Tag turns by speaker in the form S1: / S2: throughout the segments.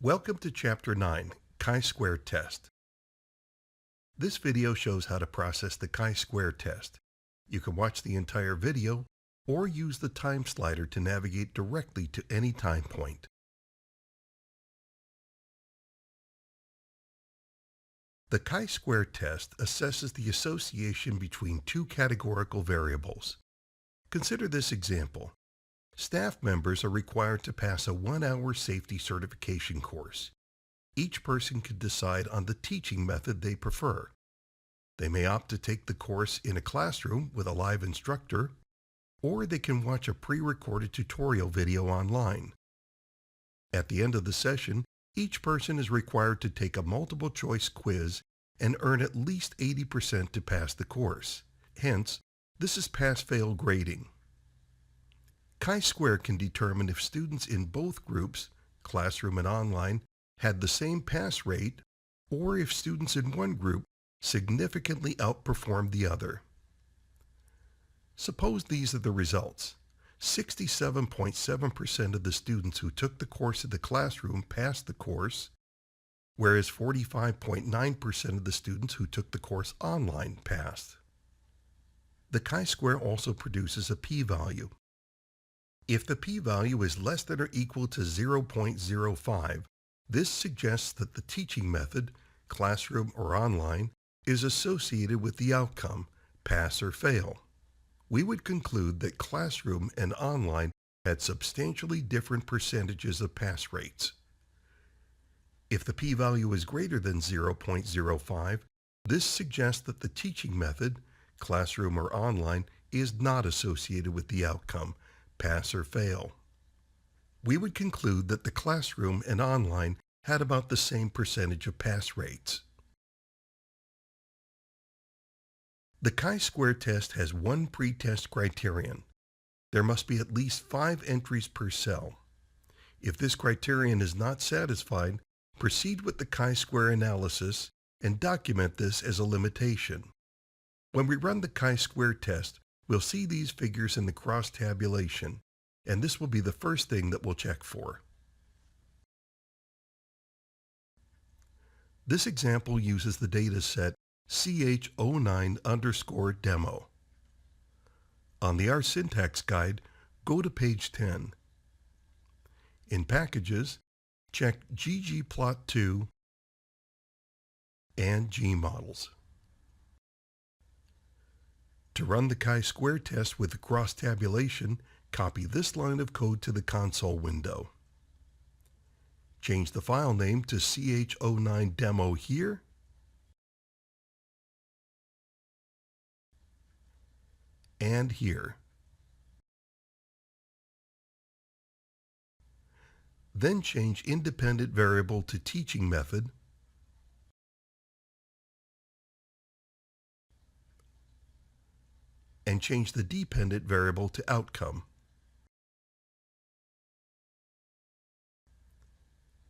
S1: Welcome to Chapter 9, Chi-Square Test. This video shows how to process the chi-square test. You can watch the entire video or use the time slider to navigate directly to any time point. The chi-square test assesses the association between two categorical variables. Consider this example. Staff members are required to pass a 1-hour safety certification course. Each person can decide on the teaching method they prefer. They may opt to take the course in a classroom with a live instructor, or they can watch a pre-recorded tutorial video online. At the end of the session, each person is required to take a multiple-choice quiz and earn at least 80% to pass the course. Hence, this is pass-fail grading. Chi-square can determine if students in both groups, classroom and online, had the same pass rate, or if students in one group significantly outperformed the other. Suppose these are the results. 67.7% of the students who took the course in the classroom passed the course, whereas 45.9% of the students who took the course online passed. The chi-square also produces a p-value. If the p-value is less than or equal to 0.05, this suggests that the teaching method, classroom or online, is associated with the outcome, pass or fail. We would conclude that classroom and online had substantially different percentages of pass rates. If the p-value is greater than 0.05, this suggests that the teaching method, classroom or online, is not associated with the outcome, pass or fail. We would conclude that the classroom and online had about the same percentage of pass rates. The chi-square test has one pre-test criterion. There must be at least 5 entries per cell. If this criterion is not satisfied, proceed with the chi-square analysis and document this as a limitation. When we run the chi-square test, we'll see these figures in the cross-tabulation, and this will be the first thing that we'll check for. This example uses the data set ch09_demo. On the R Syntax Guide, go to page 10. In Packages, check ggplot2 and gmodels. To run the chi-square test with the cross-tabulation, copy this line of code to the console window. Change the file name to ch09demo here, and here. Then change independent variable to teaching method, and change the dependent variable to outcome.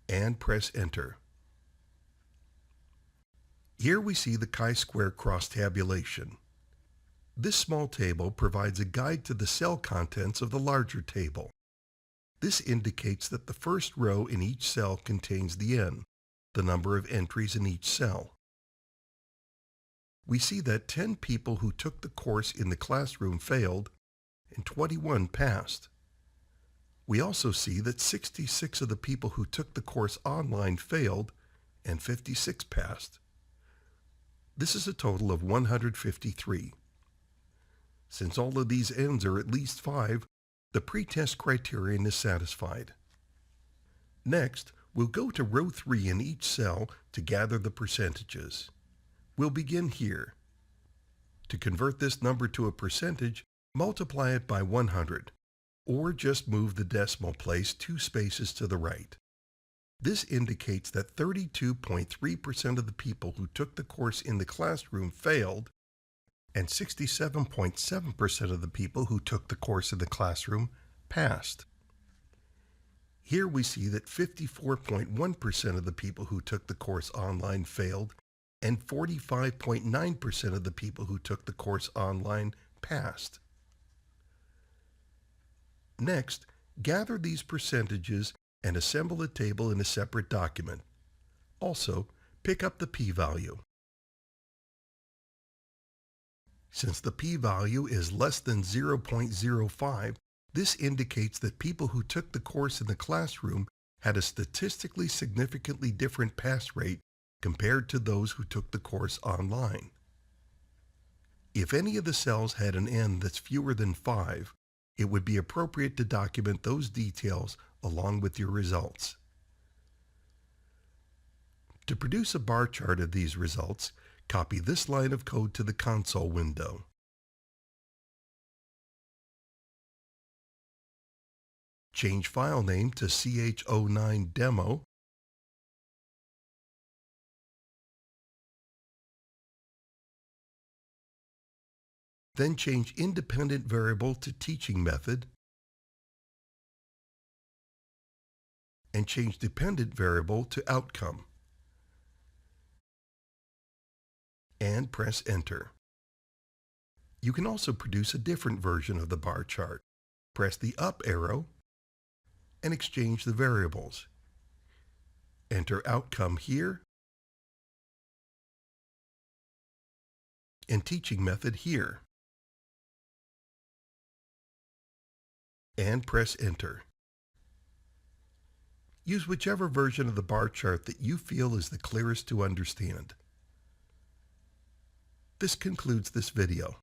S1: And press Enter. Here we see the chi-square cross-tabulation. This small table provides a guide to the cell contents of the larger table. This indicates that the first row in each cell contains the n, the number of entries in each cell. We see that 10 people who took the course in the classroom failed and 21 passed. We also see that 66 of the people who took the course online failed and 56 passed. This is a total of 153. Since all of these n's are at least 5, the pretest criterion is satisfied. Next, we'll go to row 3 in each cell to gather the percentages. We'll begin here. To convert this number to a percentage, multiply it by 100, or just move the decimal place 2 spaces to the right. This indicates that 32.3% of the people who took the course in the classroom failed, and 67.7% of the people who took the course in the classroom passed. Here we see that 54.1% of the people who took the course online failed, and 45.9% of the people who took the course online passed. Next, gather these percentages and assemble the table in a separate document. Also, pick up the p-value. Since the p-value is less than 0.05, this indicates that people who took the course in the classroom had a statistically significantly different pass rate compared to those who took the course online. If any of the cells had an n that's fewer than 5, it would be appropriate to document those details along with your results. To produce a bar chart of these results, copy this line of code to the console window. Change file name to ch09 demo. Then change independent variable to teaching method, and change dependent variable to outcome. And press enter. You can also produce a different version of the bar chart. Press the up arrow and exchange the variables. Enter outcome here and teaching method here. And press enter. Use whichever version of the bar chart that you feel is the clearest to understand. This concludes this video.